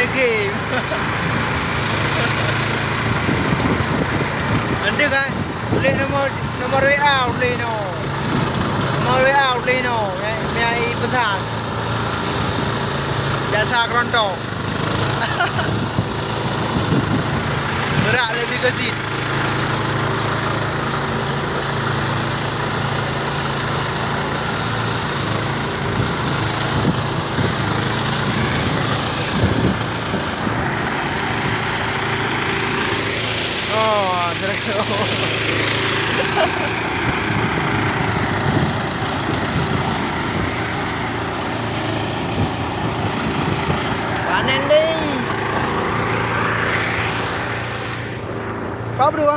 main game. Nanti kan boleh nomor WA boleh no. Nomor WA boleh no. Yang pesan. Jasa kerontong. Berat lebih ke sini. Oh, panen deh. Kau berdua?